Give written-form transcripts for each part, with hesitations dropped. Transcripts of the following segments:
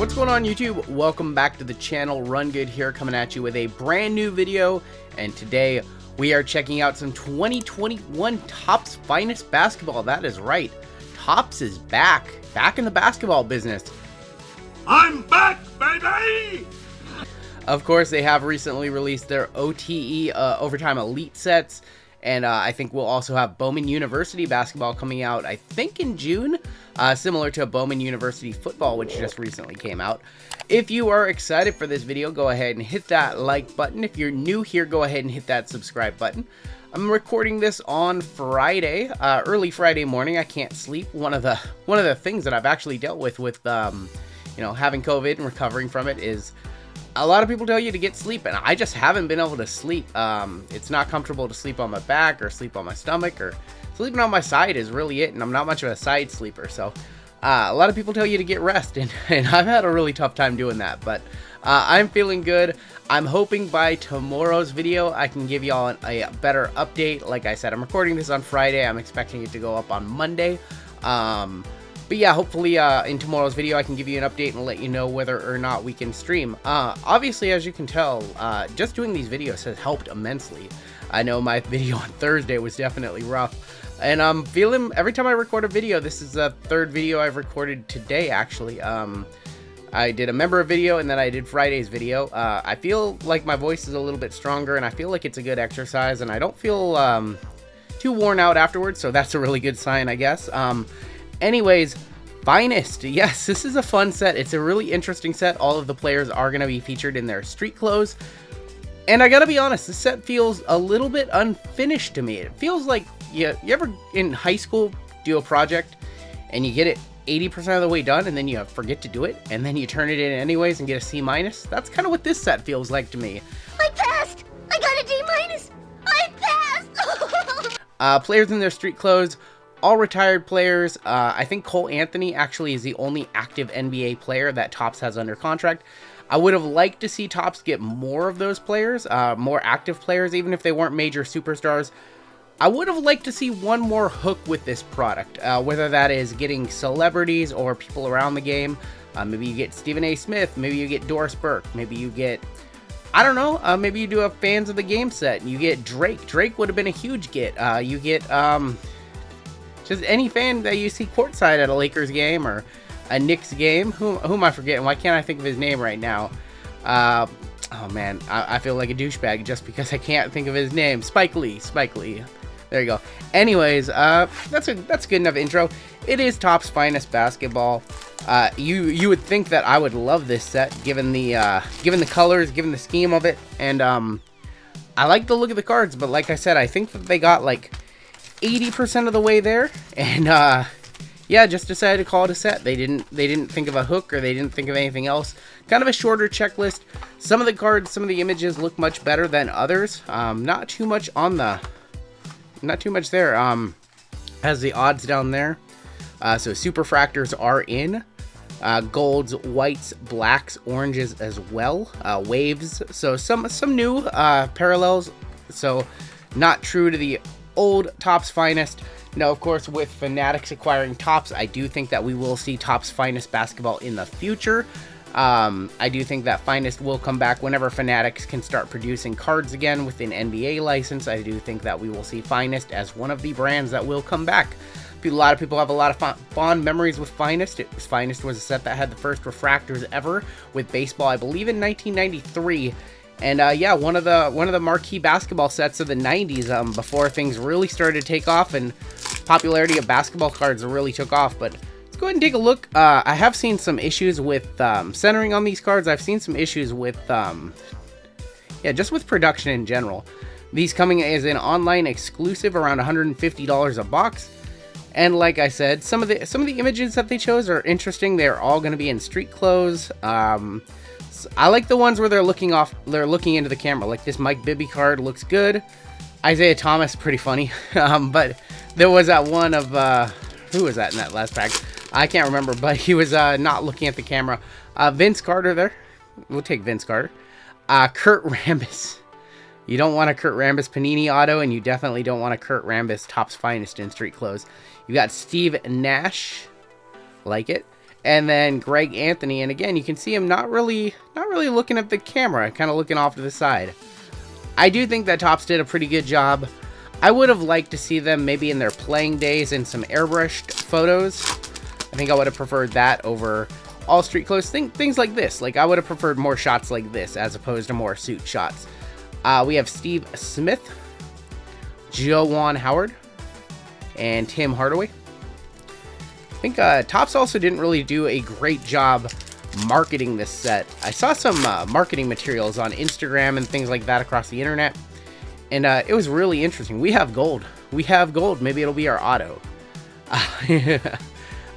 What's going on, YouTube? Welcome back to the channel. Run Good here, coming at you with a brand new video, and today we are checking out some 2021 Topps Finest Basketball. That is right, Topps is back in the basketball business. I'm back, baby! Of course, they have recently released their OTE Overtime Elite sets, and I think we'll also have Bowman University Basketball coming out, I think in June, similar to Bowman University Football, which just recently came out. If you are excited for this video, go ahead and hit that like button. If you're new here, go ahead and hit that subscribe button. I'm recording this on Friday, early Friday morning. I can't sleep. One of the things that I've actually dealt with having COVID and recovering from it is a lot of people tell you to get sleep, and I just haven't been able to sleep. It's not comfortable to sleep on my back or sleep on my stomach, or sleeping on my side is really it, and I'm not much of a side sleeper. So a lot of people tell you to get rest, and I've had a really tough time doing that, but I'm feeling good. I'm hoping by tomorrow's video I can give y'all a better update. Like I said, I'm recording this on Friday. I'm expecting it to go up on Monday. But yeah, hopefully in tomorrow's video I can give you an update and let you know whether or not we can stream. Obviously, as you can tell, just doing these videos has helped immensely. I know my video on Thursday was definitely rough, and I'm feeling, every time I record a video, this is the third video I've recorded today actually. I did a member video, and then I did Friday's video. I feel like my voice is a little bit stronger, and I feel like it's a good exercise, and I don't feel too worn out afterwards, so that's a really good sign, I guess. Anyways, Finest. Yes, this is a fun set. It's a really interesting set. All of the players are going to be featured in their street clothes. And I gotta be honest, this set feels a little bit unfinished to me. It feels like you ever in high school do a project and you get it 80% of the way done and then you forget to do it and then you turn it in anyways and get a C-. That's kind of what this set feels like to me. I passed! I got a D-. I passed! Players in their street clothes. All retired players. I think Cole Anthony actually is the only active NBA player that Topps has under contract. I would have liked to see Topps get more of those players, more active players, even if they weren't major superstars. I would have liked to see one more hook with this product, whether that is getting celebrities or people around the game. Maybe you get Stephen A. Smith, maybe you get Doris Burke, maybe you get, I don't know, maybe you do a fans of the game set and you get Drake. Drake would have been a huge get. You get just any fan that you see courtside at a Lakers game or a Knicks game. Who am I forgetting? Why can't I think of his name right now? Oh man, I feel like a douchebag just because I can't think of his name. Spike Lee. There you go. Anyways, that's a good enough intro. It is Topps Finest Basketball. You would think that I would love this set, given the colors, given the scheme of it, and I like the look of the cards. But like I said, I think that they got like 80% of the way there, and yeah, just decided to call it a set. They didn't think of a hook, or they didn't think of anything else. Kind of a shorter checklist. Some of the cards, some of the images look much better than others. Not too much there. Has the odds down there. So superfractors are in. Golds, whites, blacks, oranges as well. Waves. So some new parallels. So not true to the old Topps Finest. Now, of course, with Fanatics acquiring Topps, I do think that we will see Topps Finest Basketball in the future. I do think that Finest will come back whenever Fanatics can start producing cards again with an NBA license. I do think that we will see Finest as one of the brands that will come back. A lot of people have a lot of fond memories with Finest. Finest was a set that had the first refractors ever with baseball, I believe in 1993. And yeah, one of the marquee basketball sets of the 90s, before things really started to take off and popularity of basketball cards really took off. But let's go ahead and take a look. I have seen some issues with centering on these cards. I've seen some issues with, just with production in general. These coming as an online exclusive, around $150 a box. And like I said, some of the images that they chose are interesting. They're all going to be in street clothes. I like the ones where they're looking into the camera. Like this Mike Bibby card looks good. Isaiah Thomas, pretty funny. But there was that one of, who was that in that last pack? I can't remember, but he was not looking at the camera. Vince Carter there. We'll take Vince Carter. Kurt Rambis. You don't want a Kurt Rambis Panini auto, and you definitely don't want a Kurt Rambis Topps Finest in street clothes. You got Steve Nash. Like it. And then Greg Anthony, and again, you can see him not really looking at the camera, kind of looking off to the side. I do think that Topps did a pretty good job. I would have liked to see them maybe in their playing days in some airbrushed photos. I think I would have preferred that over all street clothes, things like this. Like, I would have preferred more shots like this as opposed to more suit shots. We have Steve Smith, Juwan Howard, and Tim Hardaway. I think Topps also didn't really do a great job marketing this set. I saw some marketing materials on Instagram and things like that across the internet, and it was really interesting. We have gold. We have gold. Maybe it'll be our auto.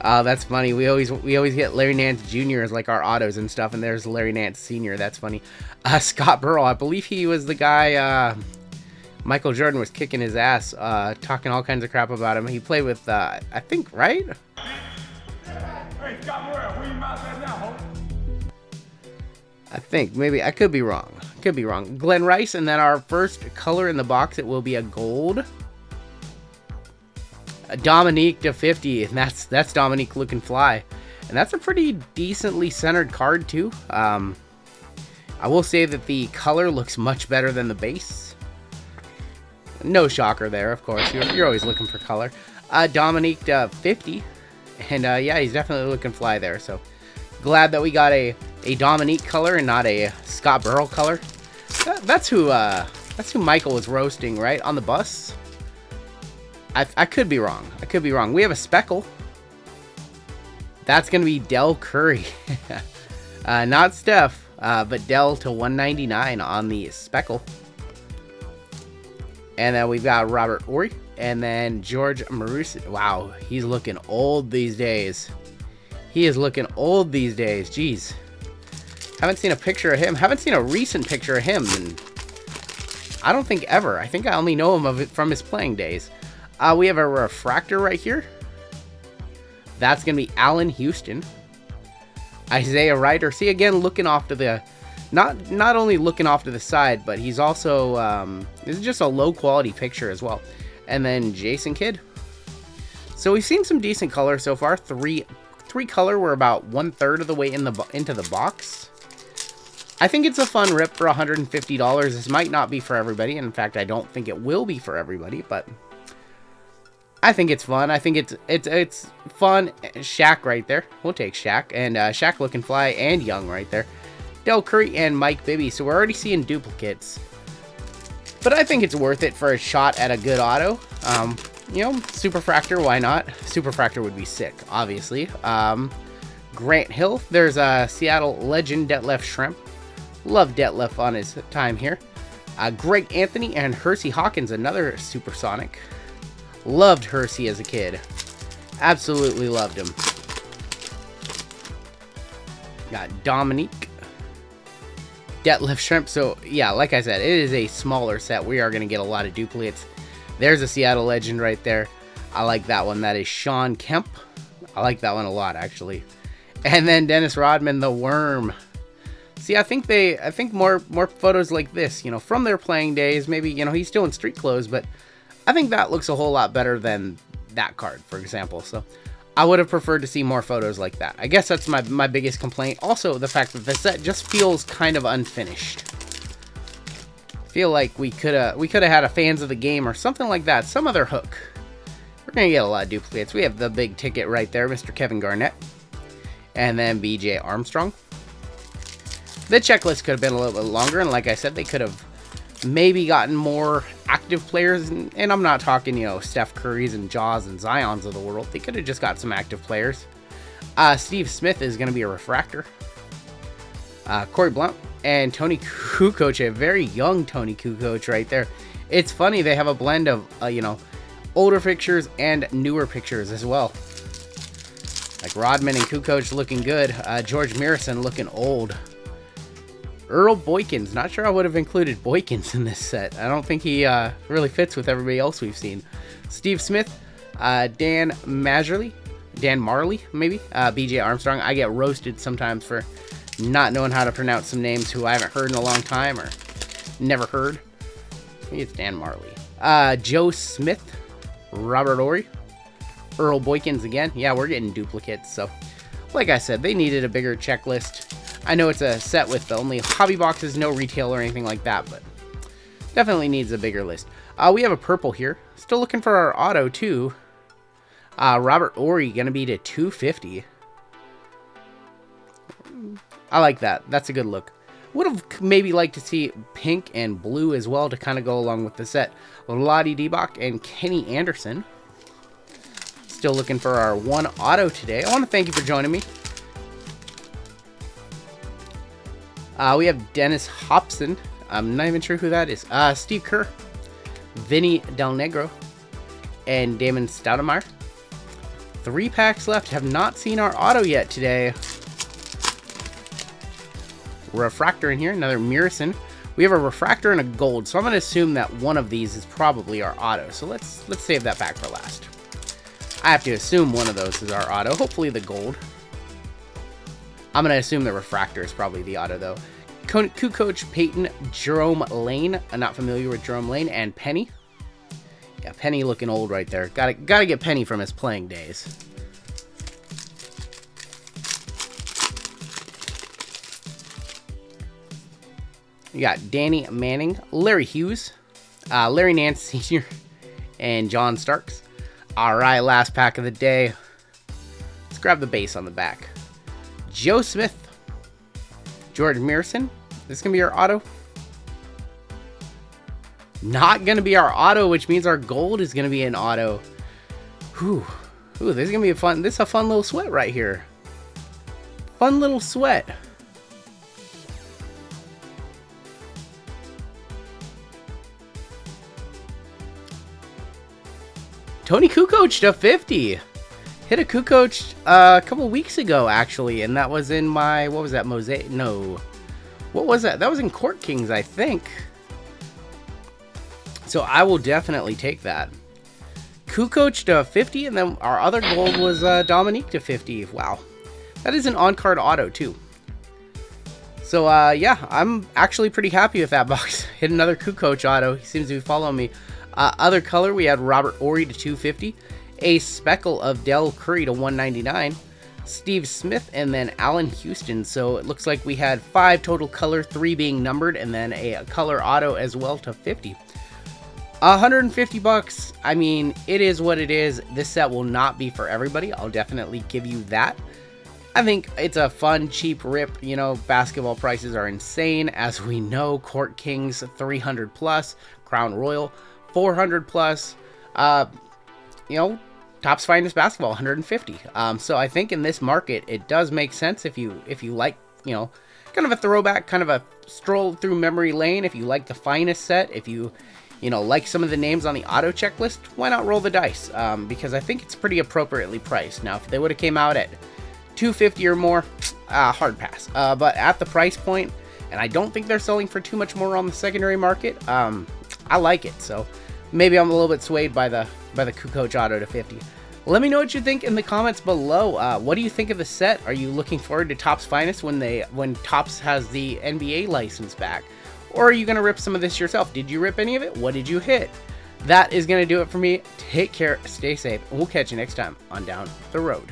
That's funny. We always get Larry Nance Jr. as like our autos and stuff, and there's Larry Nance Sr. That's funny. Scott Burrell, I believe he was the guy Michael Jordan was kicking his ass, talking all kinds of crap about him. He played with, I think, right? Hey, Scott Burrell, where you mouth at now, ho? I think, maybe, I could be wrong. Could be wrong. Glenn Rice, and then our first color in the box, it will be a gold. Dominique to 50, and that's Dominique looking fly. And that's a pretty decently centered card, too. I will say that the color looks much better than the base. No shocker there, of course. You're always looking for color. Dominique to 50. And yeah, he's definitely looking fly there. So glad that we got a Dominique color and not a Scott Burrell color. That's who Michael was roasting, right? On the bus. I could be wrong. I could be wrong. We have a speckle. That's going to be Del Curry. Not Steph, but Del to 199 on the speckle. And then we've got Robert Horry. And then George Marusi. Wow, he's looking old these days. He is looking old these days. Jeez. Haven't seen a picture of him. Haven't seen a recent picture of him. And I don't think ever. I think I only know him from his playing days. We have a refractor right here. That's going to be Allen Houston. Isaiah Ryder. See, again, looking off to the... Not only looking off to the side, but he's also... this is just a low-quality picture as well. And then Jason Kidd. So we've seen some decent color so far. Three color. We're about 1/3 of the way into the box. I think it's a fun rip for $150. This might not be for everybody. In fact, I don't think it will be for everybody, but... I think it's fun. I think it's fun. Shaq right there. We'll take Shaq. And Shaq looking fly and young right there. Del Curry and Mike Bibby. So we're already seeing duplicates. But I think it's worth it for a shot at a good auto. You know, Superfractor, why not? Superfractor would be sick, obviously. Grant Hill. There's a Seattle legend, Detlef Schrempf. Love Detlef on his time here. Greg Anthony and Hersey Hawkins, another supersonic. Loved Hersey as a kid. Absolutely loved him. Got Dominique. Detlef Schrempf. So, yeah, like I said, it is a smaller set. We are going to get a lot of duplicates. There's a Seattle legend right there. I like that one. That is Sean Kemp. I like that one a lot, actually. And then Dennis Rodman, the Worm. See, I think more photos like this, you know, from their playing days. Maybe, you know, he's still in street clothes, but I think that looks a whole lot better than that card, for example. So I would have preferred to see more photos like that. I guess that's my biggest complaint. Also, the fact that the set just feels kind of unfinished. I feel like we could have had a fans of the game or something like that. Some other hook. We're going to get a lot of duplicates. We have the big ticket right there, Mr. Kevin Garnett. And then BJ Armstrong. The checklist could have been a little bit longer. And like I said, they could have maybe gotten more active players, and I'm not talking, you know, Steph Curry's and Jaws and Zions of the world. They could have just got some active players. Steve Smith is going to be a refractor. Corey Blount and Tony Kukoc, a very young Tony Kukoc right there. It's funny, they have a blend of, you know, older pictures and newer pictures as well. Like Rodman and Kukoc looking good. George Mirison looking old. Earl Boykins. Not sure I would have included Boykins in this set. I don't think he really fits with everybody else we've seen. Steve Smith, Dan Marley, maybe. BJ Armstrong. I get roasted sometimes for not knowing how to pronounce some names who I haven't heard in a long time or never heard. Maybe it's Dan Marley. Joe Smith, Robert Horry, Earl Boykins again. Yeah, we're getting duplicates. So like I said, they needed a bigger checklist. I know it's a set with only hobby boxes, no retail or anything like that, but definitely needs a bigger list. We have a purple here. Still looking for our auto, too. Robert Ory, going to be to 250. I like that. That's a good look. Would have maybe liked to see pink and blue as well to kind of go along with the set. Lottie Debach and Kenny Anderson. Still looking for our one auto today. I want to thank you for joining me. We have Dennis Hobson. I'm not even sure who that is. Steve Kerr, Vinny Del Negro, and Damon Stoudemire. 3 packs left. Have not seen our auto yet today. Refractor in here, another Mirison. We have a refractor and a gold, so I'm going to assume that one of these is probably our auto. So let's save that back for last. I have to assume one of those is our auto. Hopefully the gold. I'm going to assume the refractor is probably the auto, though. Coach Peyton, Jerome Lane. I'm not familiar with Jerome Lane. And Penny. Yeah, Penny looking old right there. Gotta get Penny from his playing days. You got Danny Manning, Larry Hughes, Larry Nance Sr., and John Starks. All right, last pack of the day. Let's grab the base on the back. Joe Smith, George Mirison. This is going to be our auto. Not going to be our auto, which means our gold is going to be an auto. Whew. Ooh, this is going to be a fun little sweat right here. Fun little sweat. Tony Kukoc to 50. Hit a Kukoc a couple weeks ago, actually, and that was in my, what was that, Mosaic? No. What was that? That was in Court Kings, I think. So I will definitely take that. Kukoc to 50, and then our other gold was Dominique to 50. Wow. That is an on-card auto, too. So, yeah, I'm actually pretty happy with that box. Hit another Kukoc auto. He seems to be following me. Other color, we had Robert Ory to 250, a speckle of Del Curry to 199, Steve Smith, and then Allen Houston. So it looks like we had 5 total color, 3 being numbered, and then a color auto as well to 50. $150. I mean, it is what it is. This set will not be for everybody. I'll definitely give you that. I think it's a fun, cheap rip. You know, basketball prices are insane. As we know, Court Kings, 300 plus, Crown Royal, 400 plus, you know, Topps Finest Basketball, 150. So I think in this market, it does make sense if you like, you know, kind of a throwback, kind of a stroll through memory lane. If you like the Finest set, if you know, like some of the names on the auto checklist, why not roll the dice? Because I think it's pretty appropriately priced. Now, if they would have came out at $250 or more, hard pass. But at the price point, and I don't think they're selling for too much more on the secondary market, I like it. So maybe I'm a little bit swayed by the Kukoc auto to 50. Let me know what you think in the comments below. What do you think of the set? Are you looking forward to Topps Finest when Topps has the NBA license back? Or are you going to rip some of this yourself? Did you rip any of it? What did you hit? That is going to do it for me. Take care, stay safe, and we'll catch you next time on Down the Road.